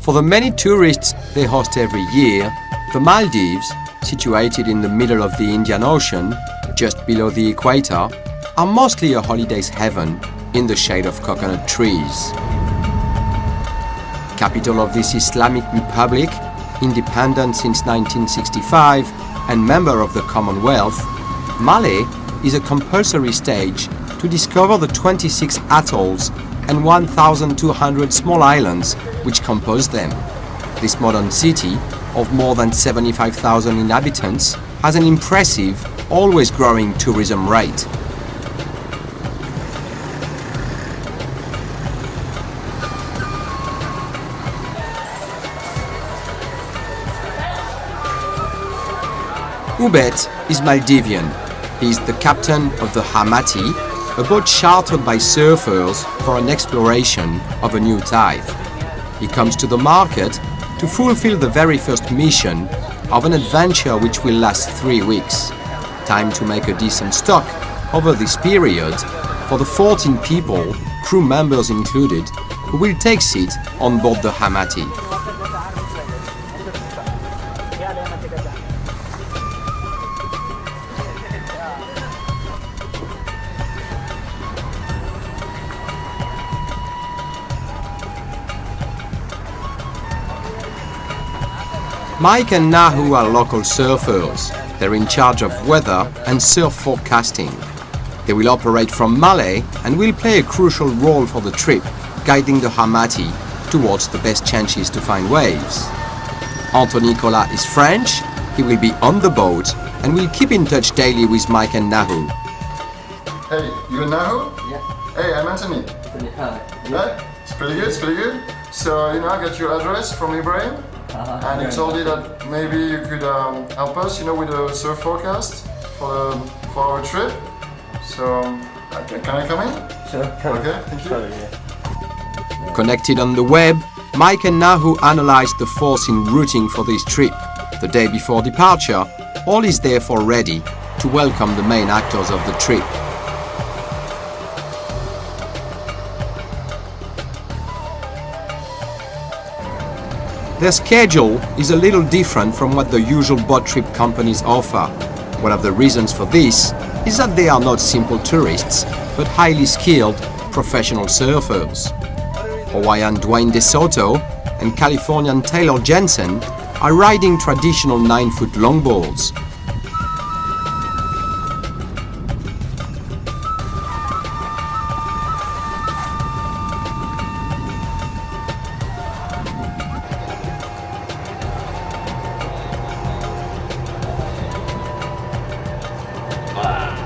For the many tourists they host every year, the Maldives, situated in the middle of the Indian Ocean, just below the equator, are mostly a holiday's heaven in the shade of coconut trees. Capital of this Islamic Republic, independent since 1965 and member of the Commonwealth, Malé is a compulsory stage to discover the 26 atolls and 1,200 small islands which compose them. This modern city, of more than 75,000 inhabitants, has an impressive, always growing tourism rate. Ubet is Maldivian. He is the captain of the Hamati, a boat chartered by surfers for an exploration of a new type. He comes to the market to fulfill the very first mission of an adventure which will last 3 weeks. Time to make a decent stock over this period for the 14 people, crew members included, who will take seat on board the Hamati. Mike and Nahu are local surfers. They're in charge of weather and surf forecasting. They will operate from Malé and will play a crucial role for the trip, guiding the Hamati towards the best chances to find waves. Anthony Nicolas is French. He will be on the boat and will keep in touch daily with Mike and Nahu. Hey, you and Nahu? Yeah. Hey, I'm Anthony. Yeah? It's pretty good, it's pretty good. So, I got your address from Ibrahim. And he told you that maybe you could help us, with the surf forecast for our trip. So, can I come in? Sure. Okay, thank you. Sorry, yeah. Connected on the web, Mike and Nahu analyzed the force in routing for this trip. The day before departure, all is therefore ready to welcome the main actors of the trip. Their schedule is a little different from what the usual boat trip companies offer. One of the reasons for this is that they are not simple tourists, but highly skilled professional surfers. Hawaiian Dwayne DeSoto and Californian Taylor Jensen are riding traditional 9-foot longboards.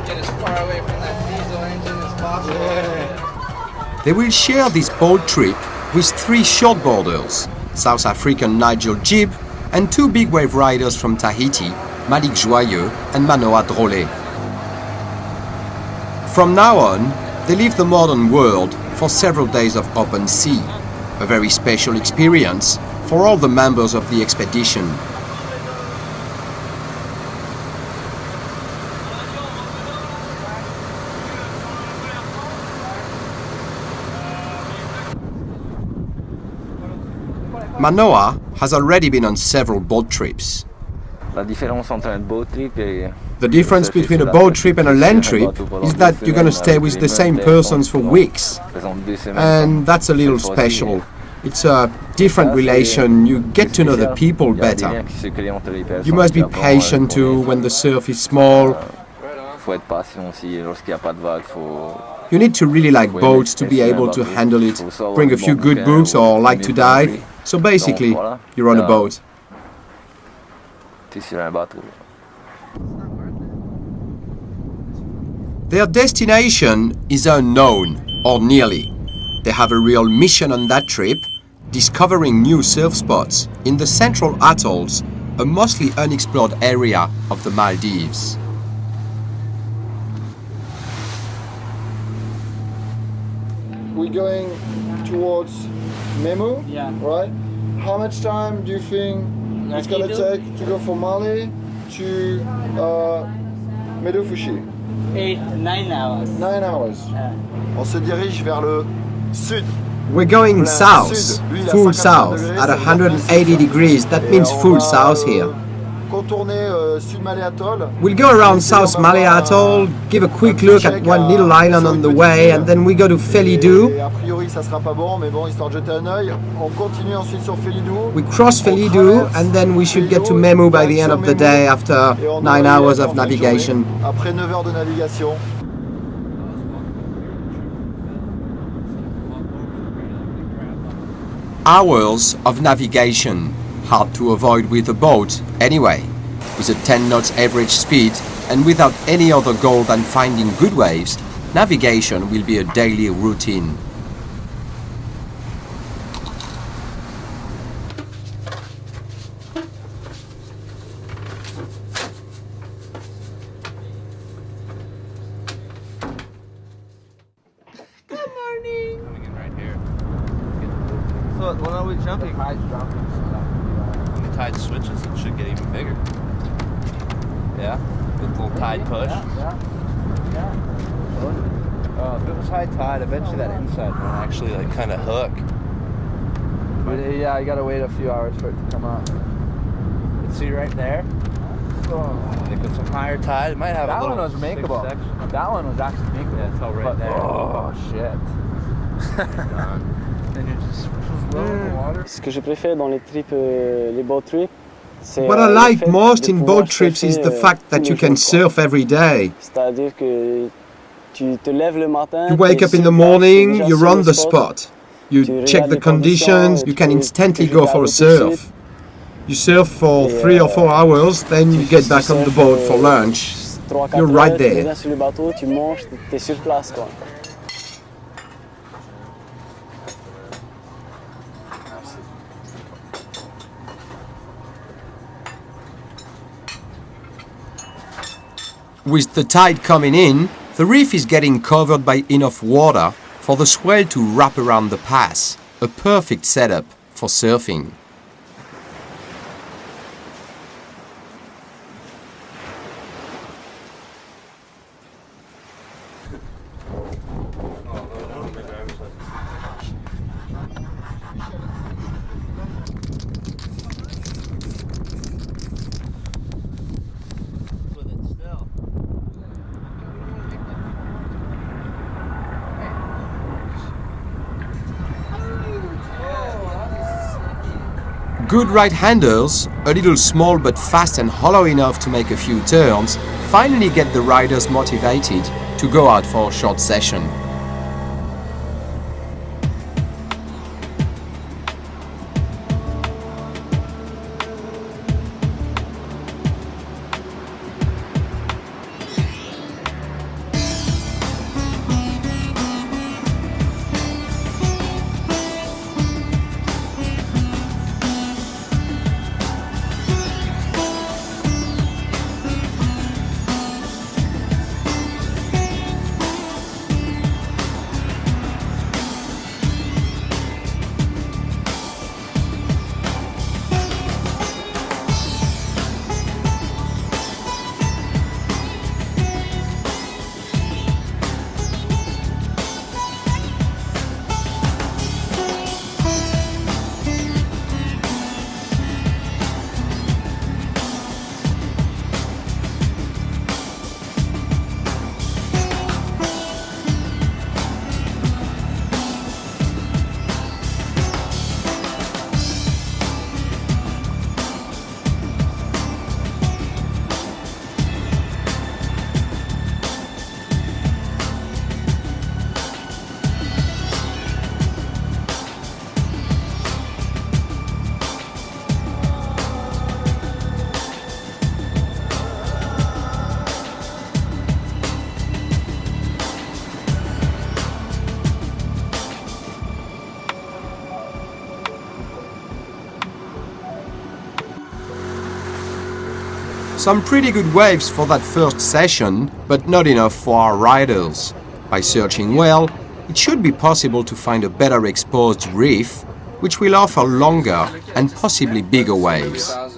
Get as far away from that diesel engine as possible. They will share this boat trip with 3 shortboarders, South African Nigel Gibb and 2 big wave riders from Tahiti, Malik Joyeux and Manoa Drolet. From now on, they leave the modern world for several days of open sea, a very special experience for all the members of the expedition. Manoa has already been on several boat trips. The difference between a boat trip and a land trip is that you're going to stay with the same persons for weeks. And that's a little special. It's a different relation, you get to know the people better. You must be patient too when the surf is small. You need to really like boats to be able to handle it, bring a few good books or like to dive. So basically, you're on a boat. Their destination is unknown, or nearly. They have a real mission on that trip, discovering new surf spots in the central atolls, a mostly unexplored area of the Maldives. We're going towards Memu, Yeah. right? How much time do you think it's gonna take to go from Mali to Medofushi? 9 hours. 9 hours. Yeah. On se dirige vers le sud. We're going south, full south, at 180 degrees. That means full south here. We'll go around South Malé Atoll, give a quick look at one little island on the way, and then we go to Hirilandhoo. We cross Hirilandhoo, and then we should get to Memu by the end of the day after 9 hours of navigation. Hours of navigation, hard to avoid with a boat anyway. With a 10 knots average speed and without any other goal than finding good waves, navigation will be a daily routine. So when are we jumping? When the tide switches, it should get even bigger. Yeah? With a little tide push. If it was high tide, I bet you that inside one actually like kind of hook. But yeah, I gotta wait a few hours for it to come up. But see right there? Like with some higher tide, it might have That a little one was makeable. That one was actually makeable. Yeah, it's all right there. Oh shit. And you're just low in the water. Ce que je préfère dans les trips, les boat trips, c'est What I like most in boat trips is the fact that you can surf every day. C'est-à-dire que tu te lèves le matin, You wake up in the morning, you're on the spot. You check the conditions, you can instantly go for a surf. You surf for 3 or 4 hours, then you get back on the boat for lunch. You're right there. Tu reviens sur le bateau, tu manges, t'es sur place quoi. With the tide coming in, the reef is getting covered by enough water for the swell to wrap around the pass, a perfect setup for surfing. Good right-handers, a little small but fast and hollow enough to make a few turns, finally get the riders motivated to go out for a short session. Some pretty good waves for that first session, but not enough for our riders. By searching well, it should be possible to find a better exposed reef, which will offer longer and possibly bigger waves. Yeah,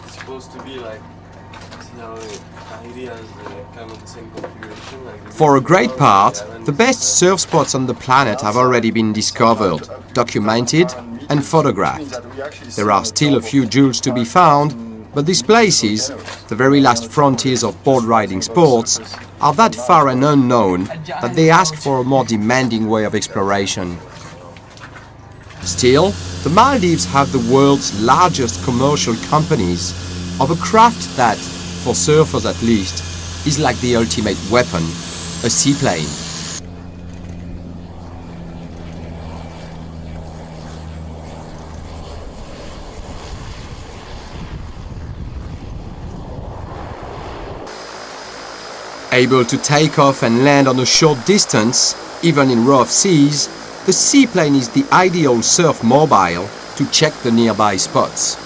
it's supposed to be like For a great part, the best surf spots on the planet have already been discovered, documented and photographed. There are still a few jewels to be found, but these places, the very last frontiers of board riding sports, are that far and unknown that they ask for a more demanding way of exploration. Still, the Maldives have the world's largest commercial companies of a craft that, for surfers at least, is like the ultimate weapon, a seaplane. Able to take off and land on a short distance, even in rough seas, the seaplane is the ideal surf mobile to check the nearby spots.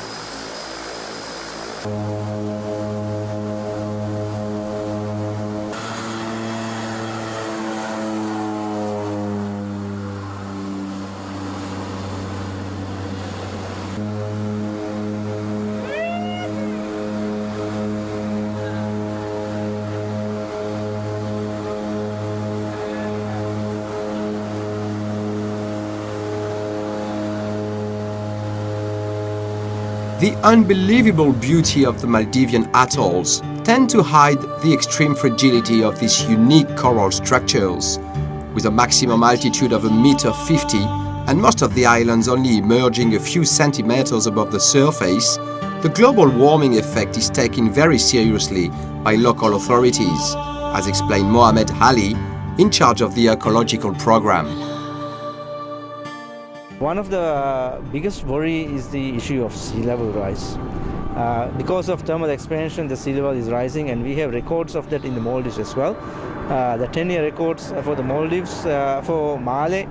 The unbelievable beauty of the Maldivian atolls tend to hide the extreme fragility of these unique coral structures. With a maximum altitude of 1.50 m and most of the islands only emerging a few centimeters above the surface, the global warming effect is taken very seriously by local authorities, as explained Mohamed Ali, in charge of the ecological program. One of the biggest worry is the issue of sea level rise. Because of thermal expansion, the sea level is rising, and we have records of that in the Maldives as well. The 10-year records for the Maldives, for Malé,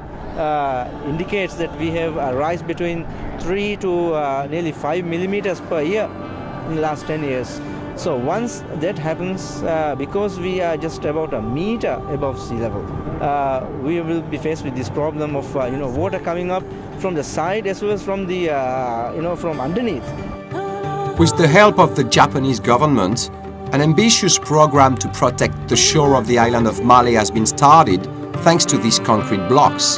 indicates that we have a rise between 3 to nearly 5 millimeters per year in the last 10 years. So once that happens, because we are just about 1 meter above sea level, we will be faced with this problem of water coming up from the side as well as from the from underneath. With the help of the Japanese government, an ambitious program to protect the shore of the island of Malé has been started thanks to these concrete blocks.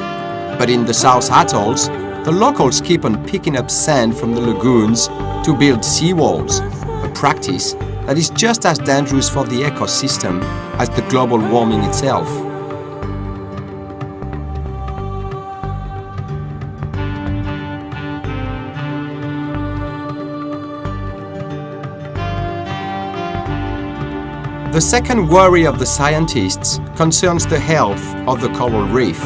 But in the South Atolls, the locals keep on picking up sand from the lagoons to build seawalls, a practice that is just as dangerous for the ecosystem as the global warming itself. The second worry of the scientists concerns the health of the coral reef.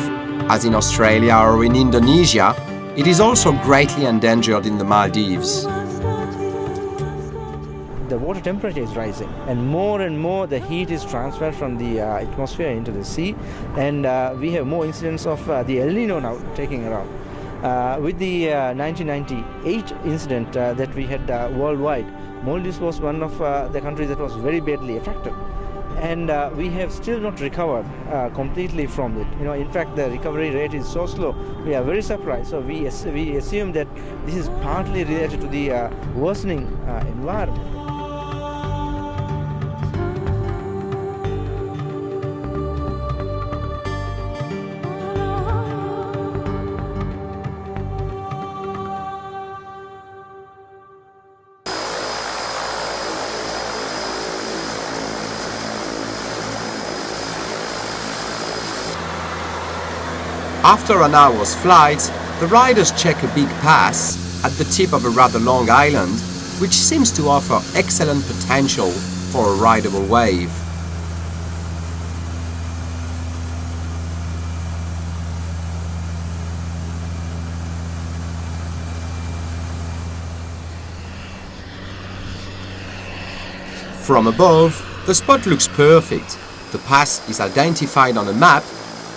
As in Australia or in Indonesia, it is also greatly endangered in the Maldives. The water temperature is rising, and more the heat is transferred from the atmosphere into the sea, and we have more incidents of the El Nino now taking around. With the 1998 incident that we had worldwide, Maldives was one of the countries that was very badly affected, and we have still not recovered completely from it. In fact, the recovery rate is so slow. We are very surprised. So we assume that this is partly related to the worsening environment. After an hour's flight, the riders check a big pass at the tip of a rather long island, which seems to offer excellent potential for a rideable wave. From above, the spot looks perfect. The pass is identified on a map,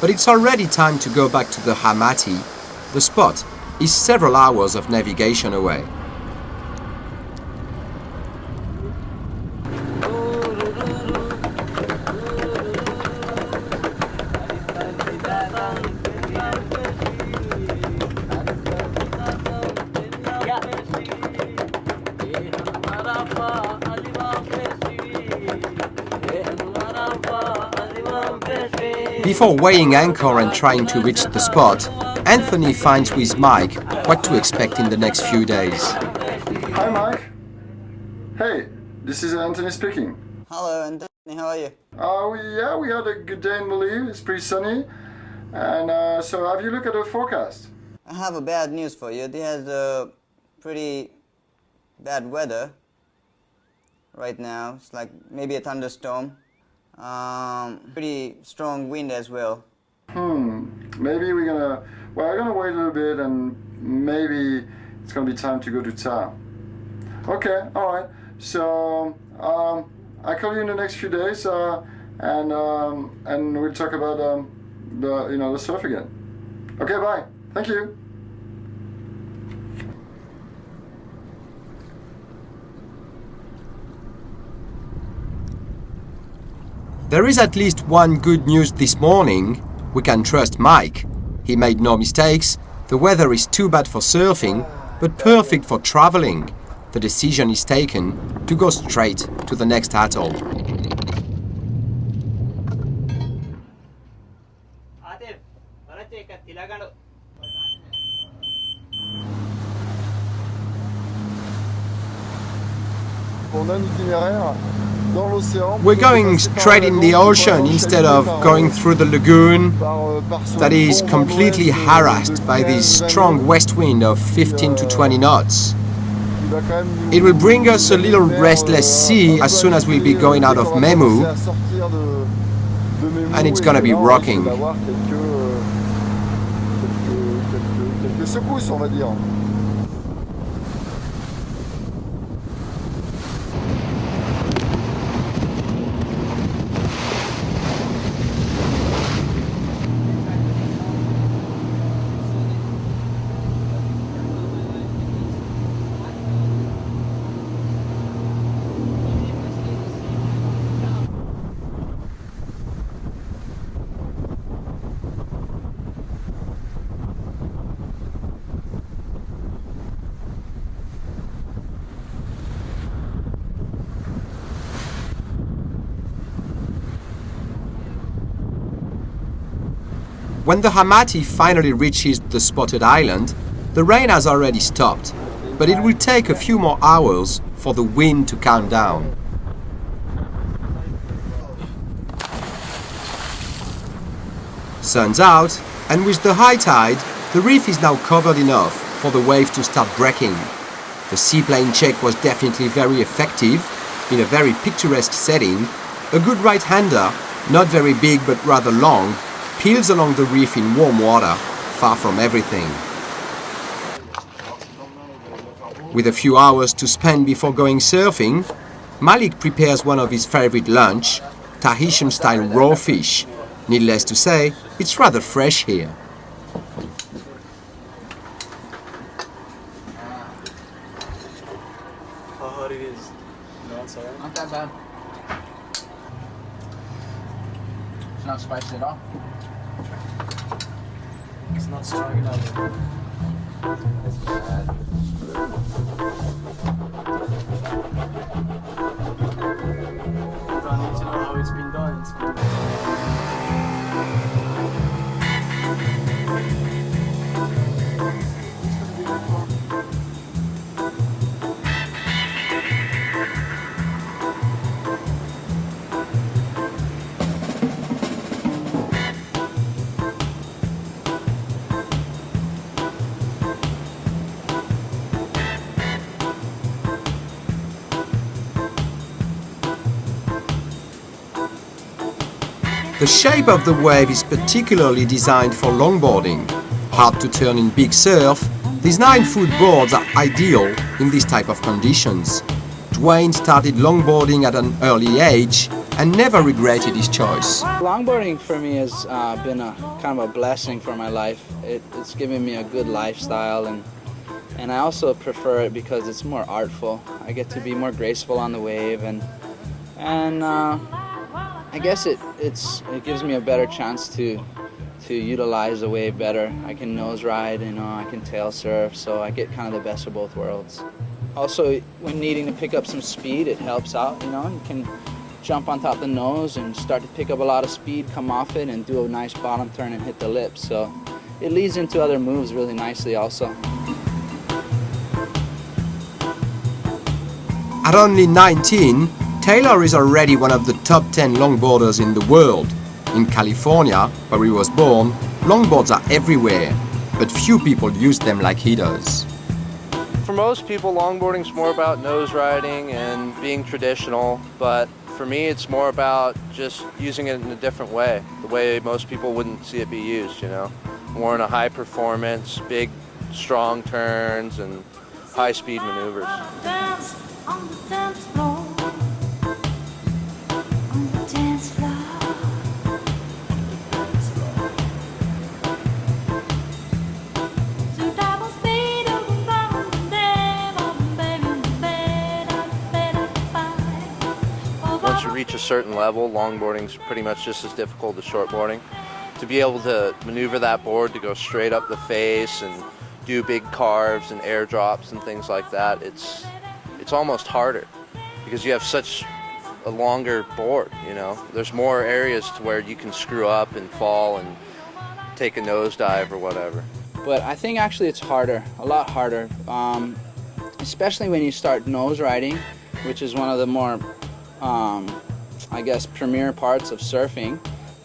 but it's already time to go back to the Hamati. The spot is several hours of navigation away. Before weighing anchor and trying to reach the spot, Anthony finds with Mike what to expect in the next few days. Hi, Mike. Hey, this is Anthony speaking. Hello, Anthony. How are you? We had a good day in Maldives. It's pretty sunny. And so have you looked at the forecast? I have a bad news for you. There's pretty bad weather right now. It's like maybe a thunderstorm. Pretty strong wind as well. Maybe we're gonna wait a little bit, and maybe it's gonna be time to go to town. Okay, all right. So I'll call you in the next few days, and we'll talk about the surf again. Okay, bye. Thank you. There is at least one good news this morning. We can trust Mike. He made no mistakes. The weather is too bad for surfing, but perfect for traveling. The decision is taken to go straight to the next atoll. On a un itinéraire dans l'océan. We're going straight in the ocean instead of going through the lagoon that is completely harassed by this strong west wind of 15 to 20 knots. It will bring us a little restless sea as soon as we'll be going out of Memu, and it's gonna be rocking. Quelques secousses, on va dire. When the Hamati finally reaches the spotted island, the rain has already stopped, but it will take a few more hours for the wind to calm down. Sun's out, and with the high tide, the reef is now covered enough for the wave to start breaking. The seaplane check was definitely very effective, in a very picturesque setting. A good right-hander, not very big but rather long, peels along the reef in warm water, far from everything. With a few hours to spend before going surfing, Malik prepares one of his favorite lunch, Tahitian-style raw fish. Needless to say, it's rather fresh here. How hot it is? No, it's alright. Not that bad. It's not spicy at all. It's not strong enough. It's bad. I need to know how it's been done. The shape of the wave is particularly designed for longboarding. Hard to turn in big surf, these 9-foot boards are ideal in this type of conditions. Dwayne started longboarding at an early age and never regretted his choice. Longboarding for me has been a kind of a blessing for my life. It's given me a good lifestyle, and I also prefer it because it's more artful. I get to be more graceful on the wave, and I guess it gives me a better chance to utilize the wave better. I can nose ride, I can tail surf, so I get kind of the best of both worlds. Also, when needing to pick up some speed, it helps out, you jump on top of the nose and start to pick up a lot of speed, come off it, and do a nice bottom turn and hit the lip. So it leads into other moves really nicely also. At only 19, Taylor is already one of the top 10 longboarders in the world. In California, where he was born, longboards are everywhere, but few people use them like he does. For most people, longboarding's more about nose riding and being traditional, but for me it's more about just using it in a different way, the way most people wouldn't see it be used, you know? More in a high performance, big, strong turns and high speed maneuvers. On the dance floor, on the dance floor. Once you reach a certain level, longboarding's pretty much just as difficult as shortboarding. To be able to maneuver that board to go straight up the face and do big carves and airdrops and things like that, it's almost harder because you have such a longer board, you know. There's more areas to where you can screw up and fall and take a nosedive or whatever. But I think actually it's harder, a lot harder, especially when you start nose riding, which is one of the more, I guess, premier parts of surfing,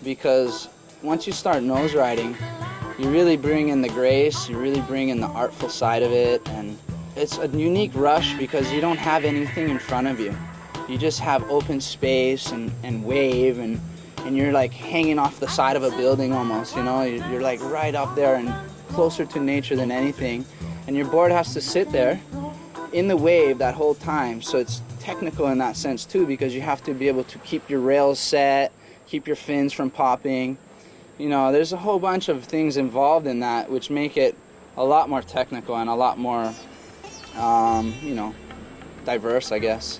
because once you start nose riding, you really bring in the grace, you really bring in the artful side of it, and it's a unique rush because you don't have anything in front of you. You just have open space and wave, and you're like hanging off the side of a building almost, you know? You're like right up there and closer to nature than anything. And your board has to sit there in the wave that whole time. So it's technical in that sense too, because you have to be able to keep your rails set, keep your fins from popping. You know, there's a whole bunch of things involved in that which make it a lot more technical and a lot more you know, diverse, I guess.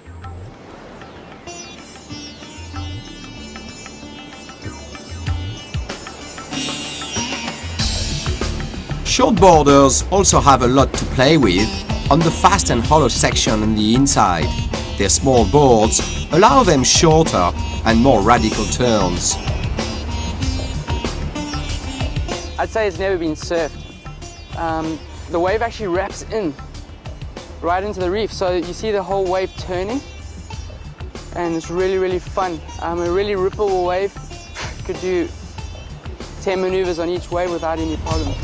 Shortboarders also have a lot to play with on the fast and hollow section on the inside. Their small boards allow them shorter and more radical turns. I'd say it's never been surfed. The wave actually wraps in right into the reef, so you see the whole wave turning, and it's really, really fun. A really rippleable wave could do 10 maneuvers on each wave without any problem.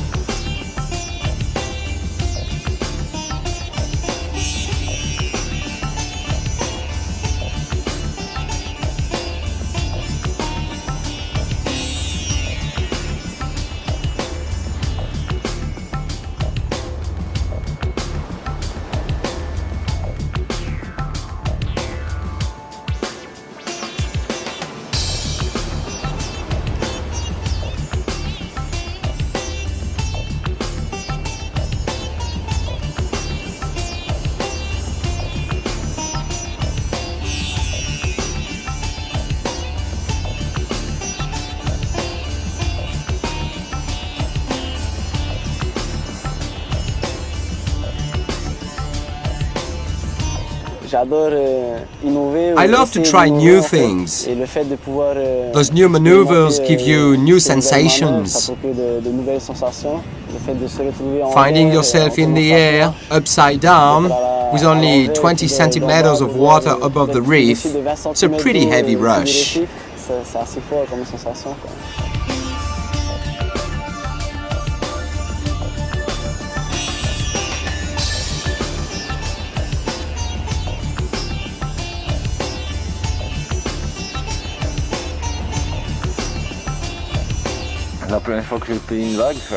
I love to try new things. Those new maneuvers give you new sensations. Finding yourself in the air, upside down, with only 20 centimeters of water above the reef, it's a pretty heavy rush.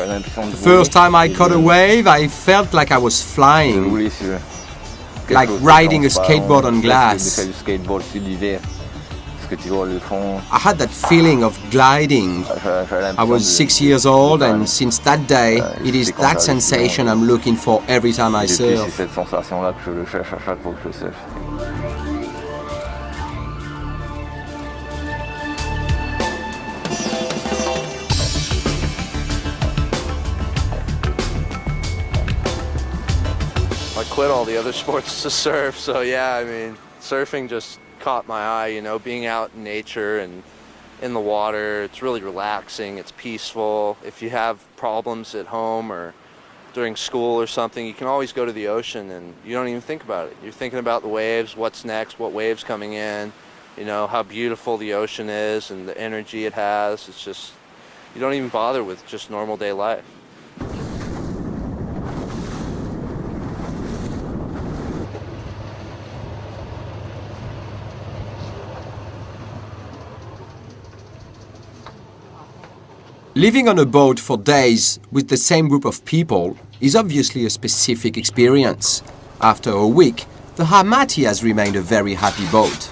The first time I caught a wave, I felt like I was flying, like riding a skateboard on glass. I had that feeling of gliding. I was 6 years old, and since that day, it is that sensation I'm looking for every time I surf. I quit all the other sports to surf, so yeah, I mean, surfing just caught my eye, you know, being out in nature and in the water. It's really relaxing, it's peaceful. If you have problems at home or during school or something, you can always go to the ocean and you don't even think about it. You're thinking about the waves, what's next, what wave's coming in, you know, how beautiful the ocean is and the energy it has. It's just, you don't even bother with just normal day life. Living on a boat for days with the same group of people is obviously a specific experience. After a week, the Hamati has remained a very happy boat.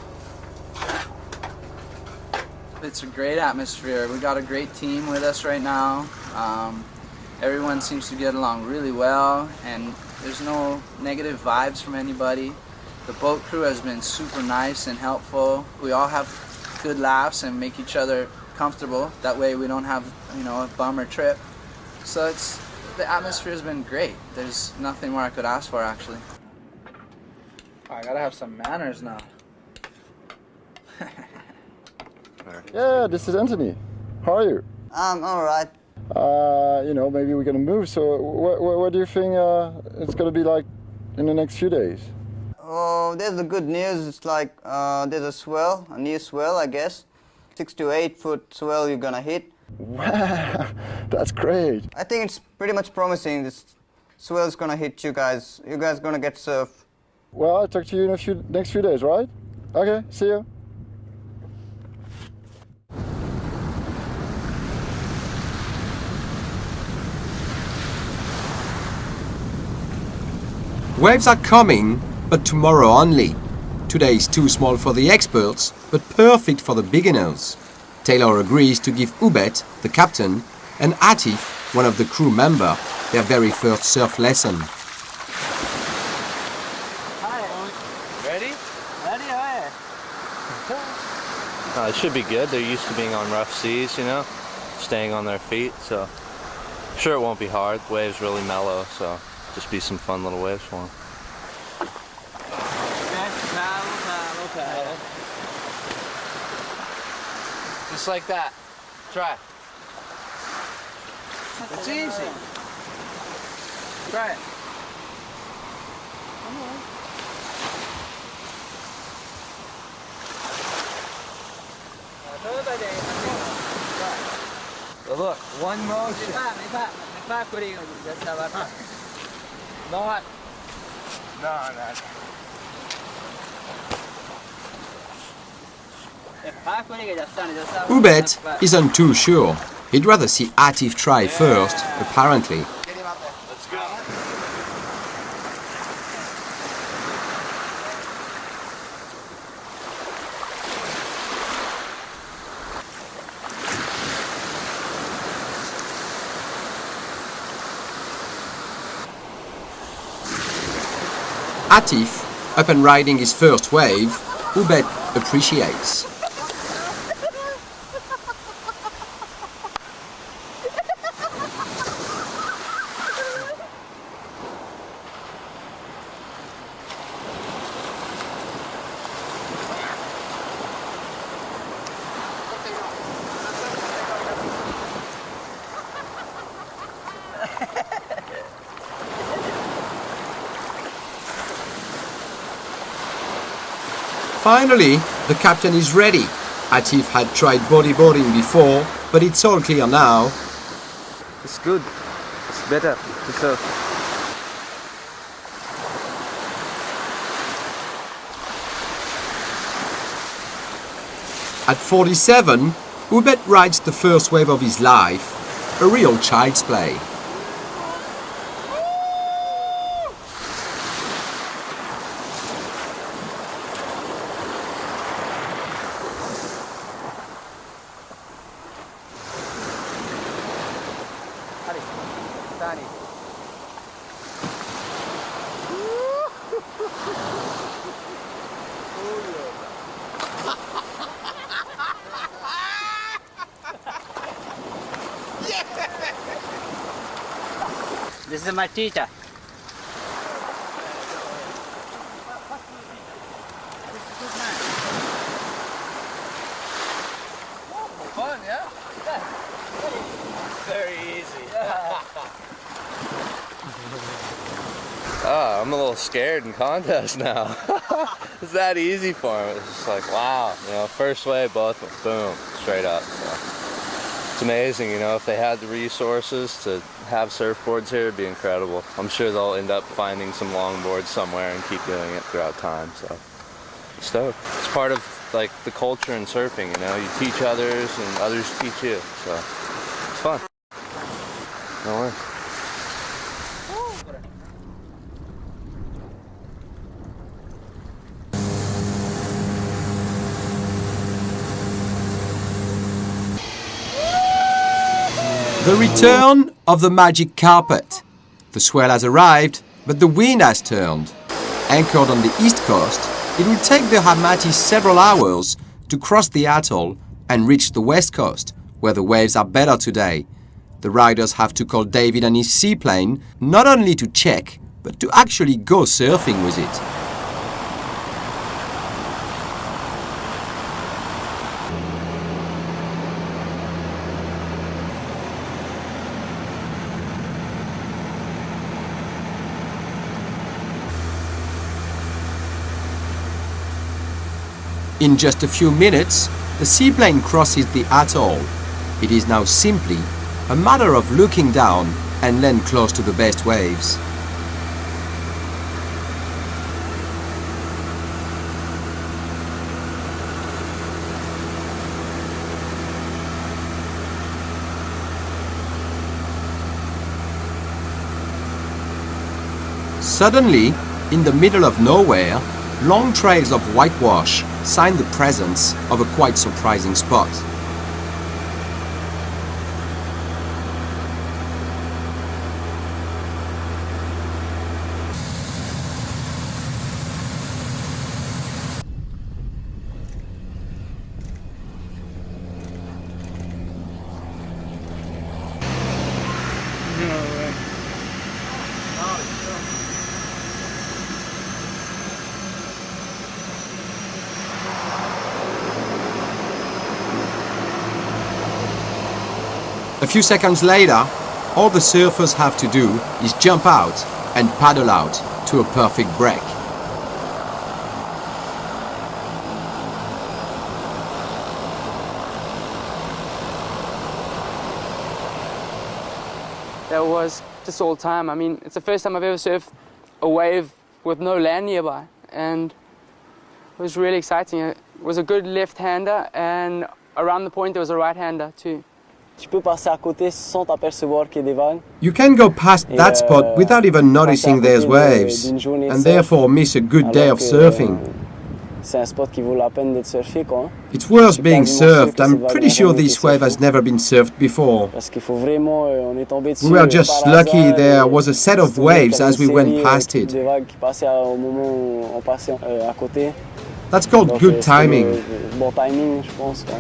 It's a great atmosphere. We got a great team with us right now. Everyone seems to get along really well, and there's no negative vibes from anybody. The boat crew has been super nice and helpful. We all have good laughs and make each other comfortable. That way we don't have, you know, a bummer trip. So the atmosphere has been great. There's nothing more I could ask for, actually. I gotta have some manners now. Yeah, this is Anthony. How are you? I'm alright. You know, maybe we're gonna move. So, what do you think it's gonna be like in the next few days? Oh, there's the good news. It's like there's a swell, a new swell, I guess. 6 to 8 foot swell you're gonna hit. Wow, that's great. I think it's pretty much promising. This swell's gonna hit you guys. You guys gonna get surf. Well, I'll talk to you in the next few days, right? Okay, see you. Waves are coming, but tomorrow only. Today is too small for the experts, but perfect for the beginners. Taylor agrees to give Ubet, the captain, and Atif, one of the crew members, their very first surf lesson. Ready? It should be good. They're used to being on rough seas, you know, staying on their feet, so I'm sure it won't be hard. The waves really mellow, so just be some fun little waves for them. Just like that. Try. It's easy. Try it. Look, one motion. Ubet isn't too sure. He'd rather see Atif try first, apparently. Let's go. Atif, up and riding his first wave, Ubet appreciates. Finally, the captain is ready. Atif had tried bodyboarding before, but it's all clear now. It's good. It's better to surf. At 47, Ubet rides the first wave of his life, a real child's play. This is my teacher. Oh, I'm a little scared in contest now. It's that easy for him. It's just like, wow, you know, first wave, both, boom, straight up. So it's amazing, you know, if they had the resources to have surfboards here, it'd be incredible. I'm sure they'll end up finding some longboards somewhere and keep doing it throughout time, so stoked. It's part of like the culture in surfing, you know, you teach others and others teach you, so it's fun. No worries. The return of the magic carpet. The swell has arrived, but the wind has turned. Anchored on the east coast, it will take the Hamati several hours to cross the atoll and reach the west coast, where the waves are better today. The riders have to call David and his seaplane not only to check, but to actually go surfing with it. In just a few minutes, the seaplane crosses the atoll. It is now simply a matter of looking down and land close to the best waves. Suddenly, in the middle of nowhere, long trails of whitewash sign the presence of a quite surprising spot. A few seconds later, all the surfers have to do is jump out and paddle out to a perfect break. That was just all time. I mean, it's the first time I've ever surfed a wave with no land nearby, and it was really exciting. It was a good left-hander, and around the point there was a right-hander too. Tu peux passer à côté sans t'apercevoir qu'il y a des vagues. You can go past that spot without even noticing there's waves, and therefore miss a good day of surfing. C'est un spot qui vaut la peine d'être surfé, quoi. It's worth being surfed. I'm pretty sure this wave has never been surfed before. Parce qu'il faut vraiment, on est tombé dessus. We were just lucky there was a set of waves as we went past it. Des vagues qui passaient au moment où on passait à côté. That's called good timing. Bon timing, je pense, quoi.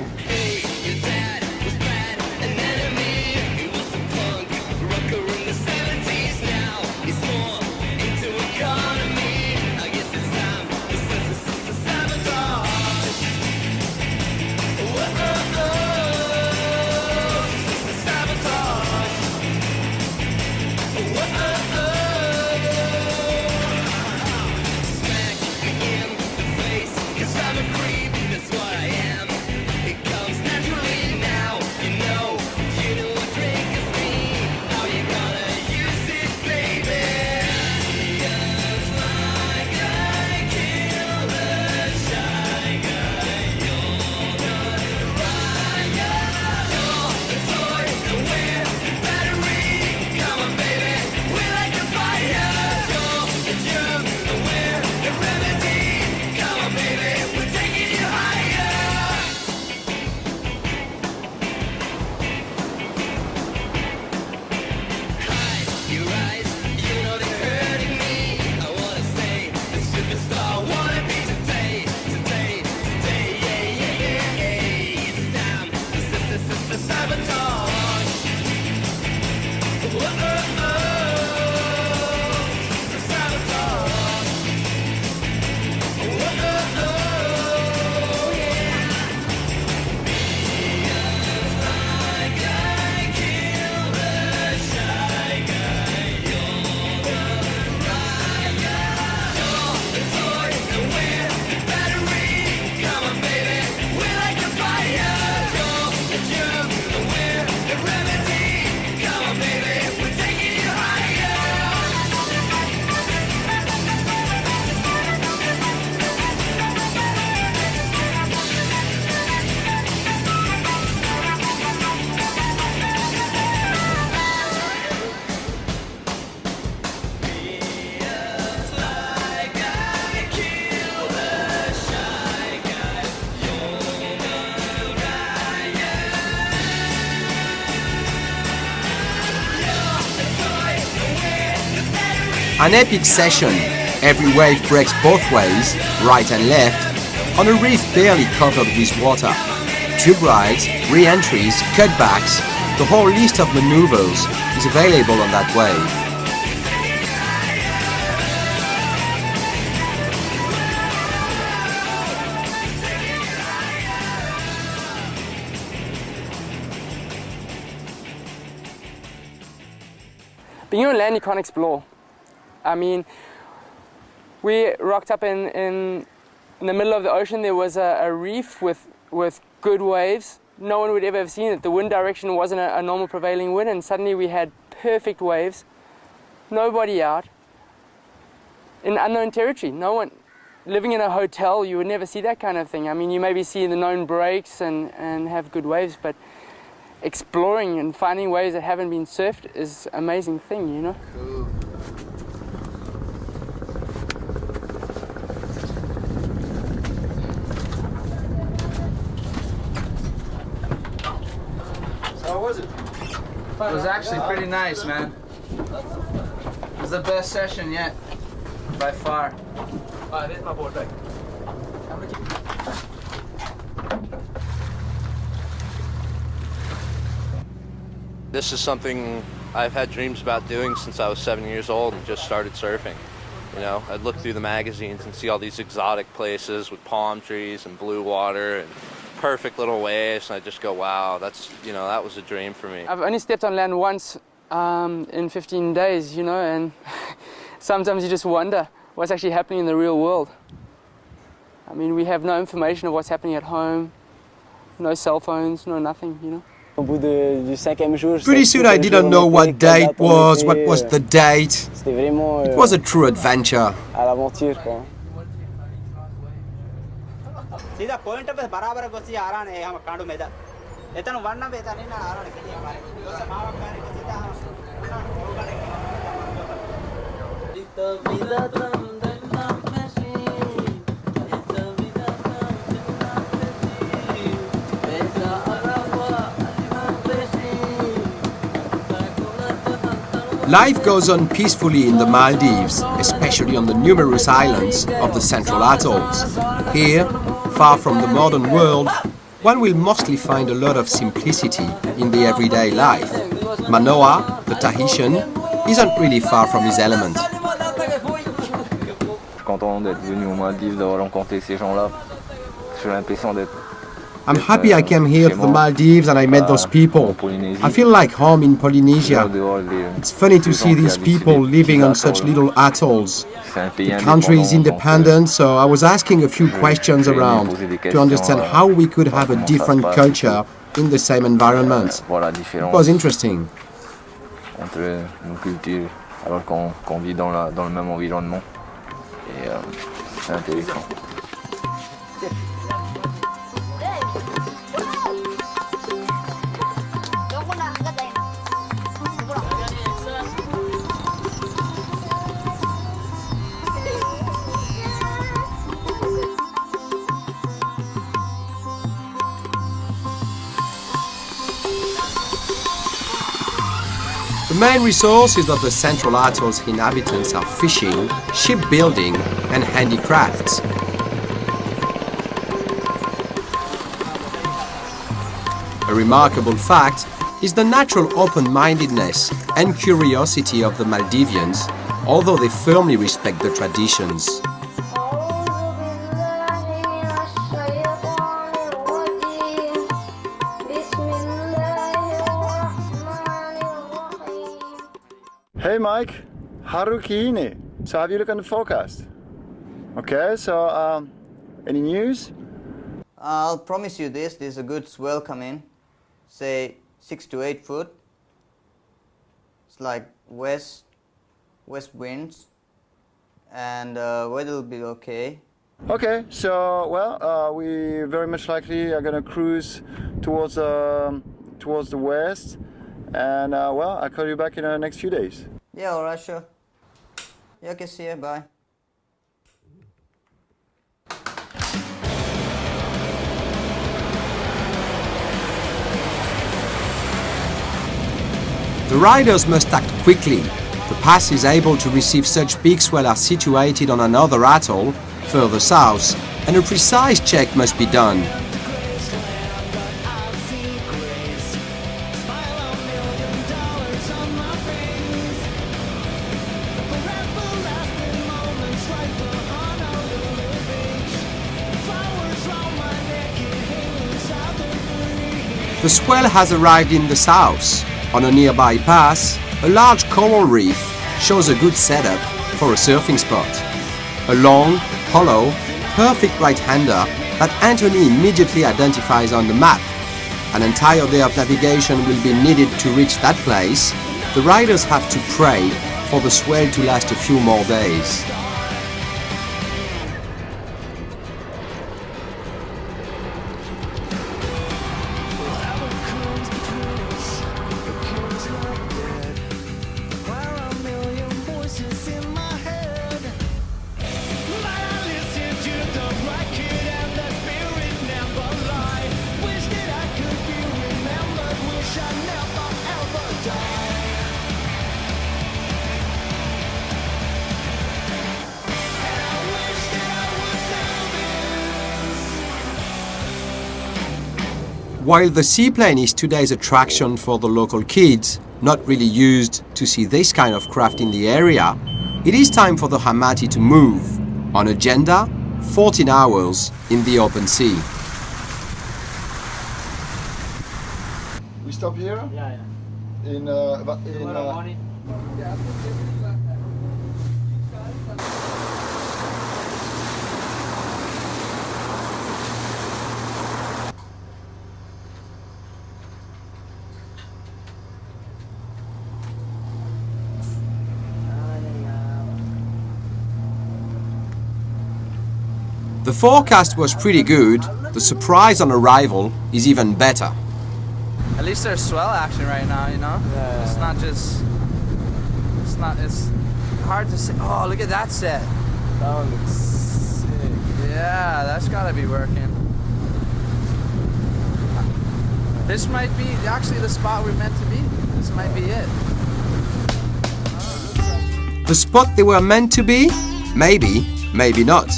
Cause I'm a creep, that's what I am. It comes natural. An epic session. Every wave breaks both ways, right and left, on a reef barely covered with water. Tube rides, re-entries, cutbacks, the whole list of maneuvers is available on that wave. Being on land, you can't explore. I mean, we rocked up in the middle of the ocean. There was a reef with good waves. No one would ever have seen it. The wind direction wasn't a normal prevailing wind, and suddenly we had perfect waves. Nobody out. In unknown territory. No one. Living in a hotel, you would never see that kind of thing. I mean, you maybe see the known breaks and have good waves, but exploring and finding waves that haven't been surfed is an amazing thing, you know? Cool. So how was it? It was actually pretty nice, man. It was the best session yet, by far. There's my board back. This is something I've had dreams about doing since I was 7 years old and just started surfing. You know, I'd look through the magazines and see all these exotic places with palm trees and blue water and perfect little waves, and I just go, wow, that's, you know, that was a dream for me. I've only stepped on land once in 15 days, you know, and sometimes you just wonder what's actually happening in the real world. I mean, we have no information of what's happening at home, no cell phones, no nothing, you know. Pretty soon I didn't know what day it was, what was the date. It was a true adventure. Life goes on peacefully in the Maldives, especially on the numerous islands of the central atolls. Here, far from the modern world, one will mostly find a lot of simplicity in the everyday life. Manoa, the Tahitian, isn't really far from his element. Je suis content d'être venu aux Maldives, d'avoir rencontré ces gens-là. J'ai l'impression d'être. I'm happy I came here to the Maldives and I met those people. I feel like home in Polynesia. It's funny to see these people living on such little atolls. The country is independent, so I was asking a few questions around to understand how we could have a different culture in the same environment. It was interesting. Entre nos cultures, alors qu'on vit dans le même environnement. Et c'est intéressant. The main resources of the central atoll's inhabitants are fishing, shipbuilding and handicrafts. A remarkable fact is the natural open-mindedness and curiosity of the Maldivians, although they firmly respect the traditions. Hey Mike, Harukiine. So have you looked at the forecast? Okay, so any news? I'll promise you this, there's a good swell coming, say 6 to 8 foot. It's like west winds, and weather will be okay. Okay, so well, we very much likely are gonna cruise towards the west, and well, I'll call you back in the next few days. Yeah, alright, sure. Yeah, okay, see you, bye. The riders must act quickly. The The pass is able to receive such big swell are situated on another atoll further south, and a precise check must be done. The swell has arrived in the south. On a nearby pass, a large coral reef shows a good setup for a surfing spot. A long, hollow, perfect right-hander that Anthony immediately identifies on the map. An entire day of navigation will be needed to reach that place. The riders have to pray for the swell to last a few more days. While the seaplane is today's attraction for the local kids, not really used to see this kind of craft in the area, it is time for the Hamati to move. On agenda, 14 hours in the open sea. We stop here? Yeah. Tomorrow morning. The forecast was pretty good. The surprise on arrival is even better. At least there's swell action right now, you know? Yeah. It's not just... It's hard to say. Oh, look at that set. That one looks sick. Yeah, that's gotta be working. This might be actually the spot we're meant to be. This might be it. The spot they were meant to be? Maybe, maybe not.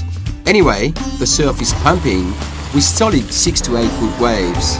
Anyway, the surf is pumping with solid 6 to 8 foot waves.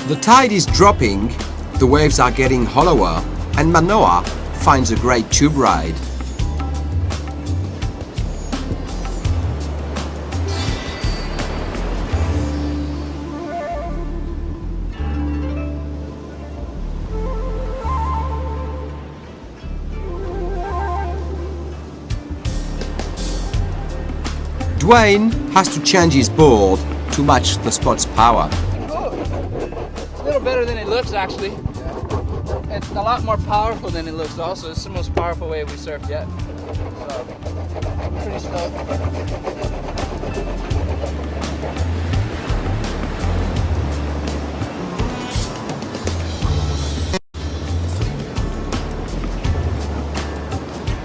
The tide is dropping, the waves are getting hollower, and Manoa finds a great tube ride. Dwayne has to change his board to match the spot's power. It's a little better than it looks, actually. It's a lot more powerful than it looks also. It's the most powerful wave we surfed yet. So, pretty stoked.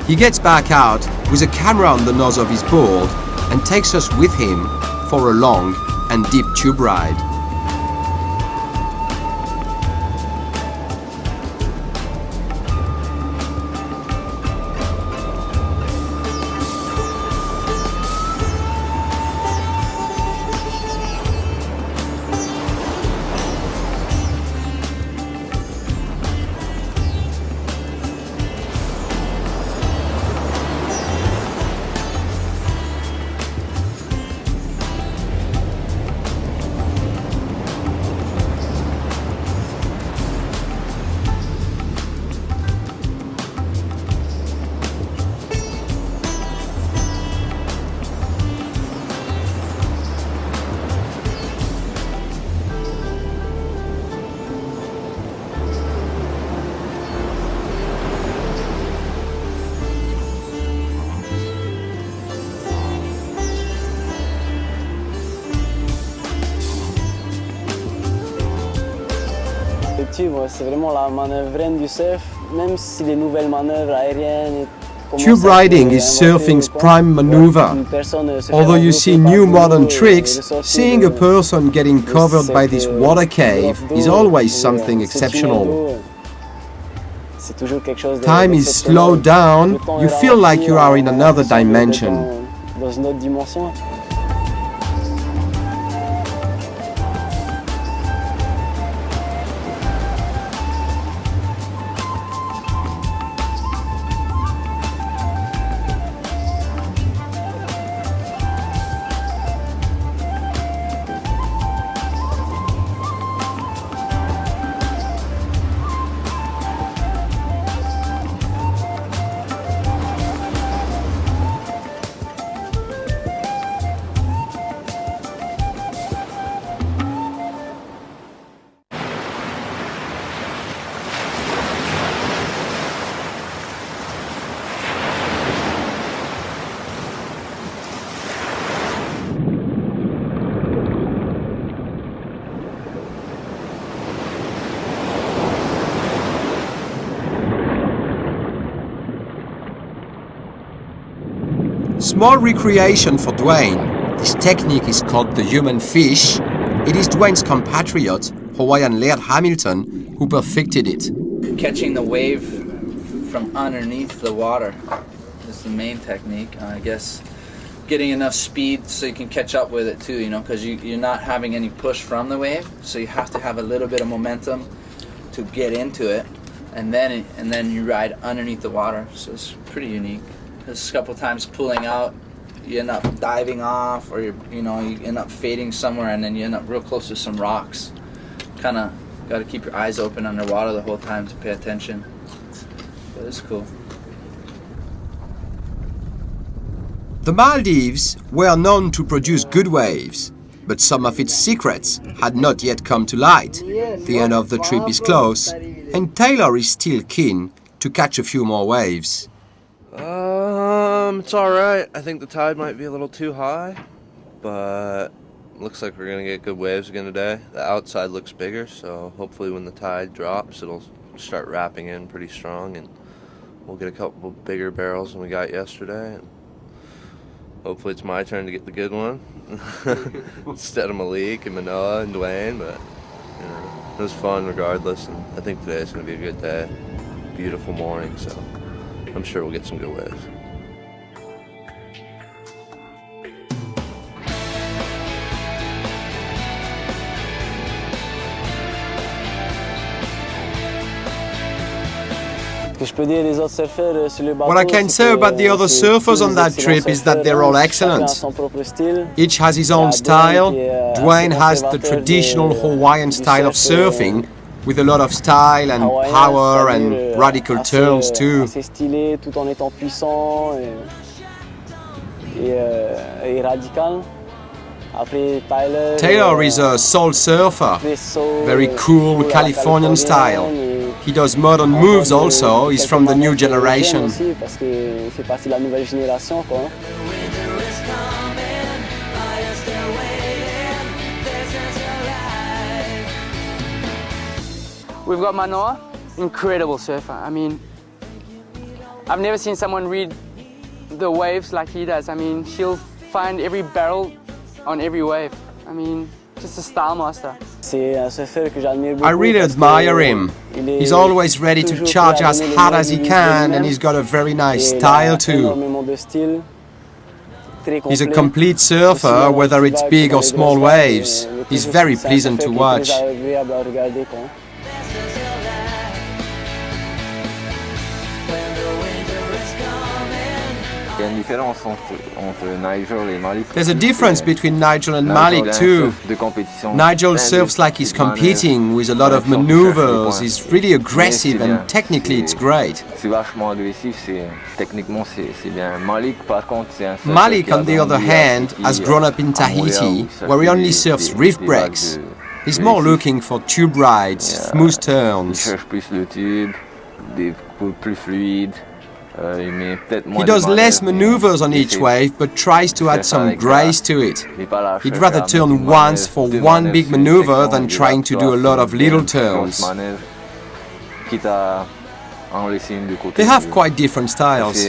He gets back out with a camera on the nose of his board and takes us with him for a long and deep tube ride. C'est vraiment la manœuvre reine du surf, même si les nouvelles manœuvres aériennes. Tube riding is surfing's prime maneuver. Although you see new modern tricks, seeing a person getting covered by this water cave is always something exceptional. Time is slowed down, you feel like you are in another dimension. Small recreation for Dwayne. This technique is called the human fish. It is Dwayne's compatriot, Hawaiian Laird Hamilton, who perfected it. Catching the wave from underneath the water is the main technique. I guess getting enough speed so you can catch up with it too, you know, because you're not having any push from the wave, so you have to have a little bit of momentum to get into it, and then you ride underneath the water. So it's pretty unique. There's a couple times pulling out, you end up diving off, or you end up fading somewhere, and then you end up real close to some rocks. Kind of got to keep your eyes open underwater the whole time to pay attention. But it's cool. The Maldives were known to produce good waves, but some of its secrets had not yet come to light. The end of the trip is close, and Taylor is still keen to catch a few more waves. It's alright. I think the tide might be a little too high, but looks like we're going to get good waves again today. The outside looks bigger, so hopefully when the tide drops, it'll start wrapping in pretty strong, and we'll get a couple bigger barrels than we got yesterday, and hopefully it's my turn to get the good one instead of Malik and Manoa and Dwayne, but it was fun regardless, and I think today's going to be a good day. Beautiful morning, so I'm sure we'll get some good waves. What I can say about the other surfers on that trip is that they're all excellent. Each has his own style. Dwayne has the traditional Hawaiian style of surfing, with a lot of style and power and radical turns too. Taylor is a soul surfer, very cool Californian style. He does modern moves also, he's from the new generation. We've got Manoa, incredible surfer. I mean, I've never seen someone read the waves like he does. I mean, he'll find every barrel on every wave. I mean, just a style master. I really admire him. He's always ready to charge as hard as he can, and he's got a very nice style too. He's a complete surfer, whether it's big or small waves. He's very pleasant to watch. There's a difference between Nigel and Malik too. Nigel surfs like he's competing with a lot of maneuvers. He's really aggressive and technically it's great. Malik, on the other hand, has grown up in Tahiti, where he only surfs reef breaks. He's more looking for tube rides, smooth turns. He does less maneuvers on each wave, but tries to add some grace to it. He'd rather turn once for one big maneuver than trying to do a lot of little turns. They have quite different styles.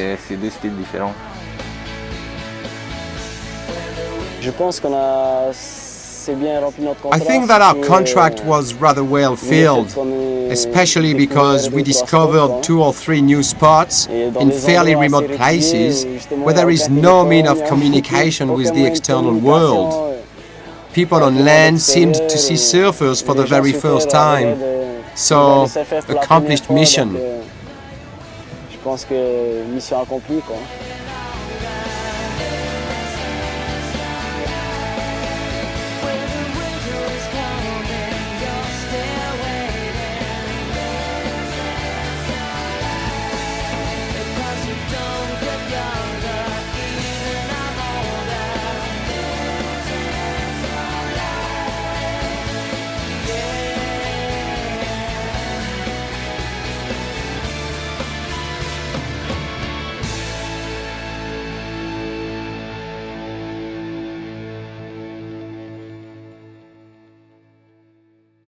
I think that our contract was rather well filled, especially because we discovered 2 or 3 new spots in fairly remote places where there is no means of communication with the external world. People on land seemed to see surfers for the very first time. So, accomplished mission. Je pense que mission accomplie, quoi.